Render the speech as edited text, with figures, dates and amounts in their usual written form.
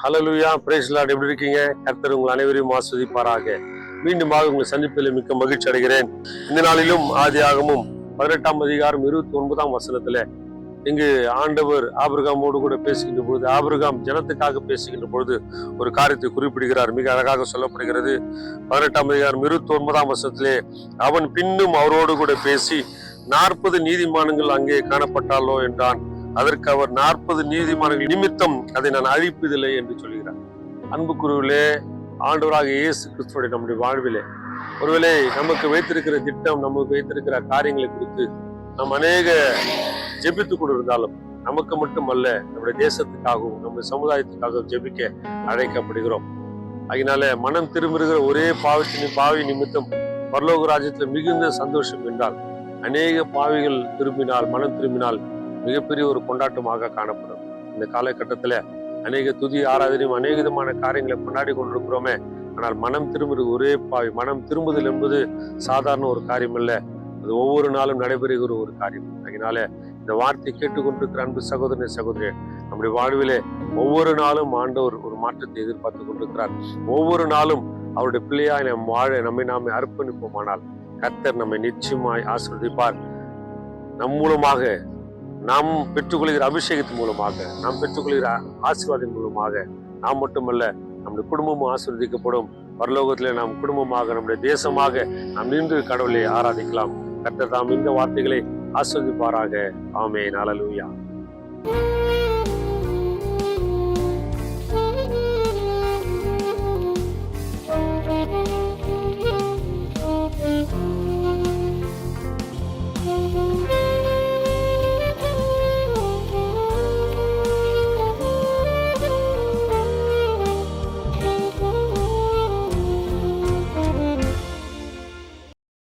ஹல்லேலூயா, price Lord. எப்படி இருக்கீங்க? கர்த்தர் உங்கள் அனைவரையும் ஆசீர்வதிப்பாராக. மீண்டுமாக உங்களை சந்திப்பதில் மிக்க மகிழ்ச்சி அடைகிறேன். இந்த நாளிலும் ஆதியாகமும் 18ஆம் அதிகாரம் 29ஆம் வசனத்துல இங்கு ஆண்டவர் ஆபிரகாமோடு கூட பேசுகின்ற பொழுது, ஆபிரகாம் ஜனத்துக்காக பேசுகின்ற பொழுது ஒரு காரியத்தை குறிப்பிடுகிறார். மிக அழகாக சொல்லப்படுகிறது. 18ஆம் அதிகாரம் 29ஆம் வசனத்திலே, அவன் பின்னும் அவரோடு கூட பேசி 40 நீதிமான்கள் அங்கே காணப்பட்டாலோ என்றான். அதற்கு அவர் 40 நீதிமான்கள் நிமித்தம் அதை நான் அழிப்பதில்லை என்று சொல்கிறார். அன்புக்குருவிலே, ஆண்டவராக இயேசு கிறிஸ்துவோட நம்முடைய வாழ்விலே ஒருவேளை நமக்கு வைத்திருக்கிற திட்டம், நமக்கு வைத்திருக்கிற காரியங்களை குறித்து நாம் அநேக ஜெபித்து கொண்டிருந்தாலும் நமக்கு மட்டுமல்ல, நம்முடைய தேசத்துக்காகவும் நம்முடைய சமுதாயத்துக்காகவும் ஜெபிக்க அழைக்கப்படுகிறோம். அதனால மனம் திரும்புகிற ஒரே பாவி நிமித்தம் பரலோக ராஜ்யத்தில் மிகுந்த சந்தோஷம் என்றால், அநேக பாவிகள் திரும்பினால், மனம் திரும்பினால் மிகப்பெரிய ஒரு கொண்டாட்டமாக காணப்படும். இந்த காலகட்டத்துல அநேக துதி ஆராதனையும் அநேக விதமான காரியங்களை கொண்டாடி கொண்டிருக்கிறோமே. ஆனால் மனம் திரும்புகிற ஒரே பாவி, மனம் திரும்புதல் என்பது சாதாரண ஒரு காரியம் அல்ல. அது ஒவ்வொரு நாளும் நடைபெறுகிற ஒரு காரியம். அதனால இந்த வார்த்தை கேட்டுக்கொண்டிருக்கிற அன்பு சகோதரனே, சகோதரி, நம்முடைய வாழ்விலே ஒவ்வொரு நாளும் ஆண்டவர் ஒரு மாற்றத்தை எதிர்பார்த்து கொண்டிருக்கிறார். ஒவ்வொரு நாளும் அவருடைய பிள்ளையாய் நாம் வாழ நாமே அர்ப்பணிப்போமானால் கர்த்தர் நம்மை நிச்சயமாய் ஆசீர்வதிப்பார். நம் மூலமாக, நாம் பெற்றுக்கொள்கிற அபிஷேகத்தின் மூலமாக, நாம் பெற்றுக்கொள்கிற ஆசீர்வாதத்தின் மூலமாக நாம் மட்டுமல்ல, நம்முடைய குடும்பமும் ஆசீர்வதிக்கப்படும். பரலோகத்திலே நாம் குடும்பமாக, நம்முடைய தேசமாக நாம் நின்று கடவுளை ஆராதிக்கலாம். கர்த்தர் தாம் இந்த வார்த்தைகளை ஆசீர்வதிப்பாராக. ஆமென். ஹல்லேலூயா.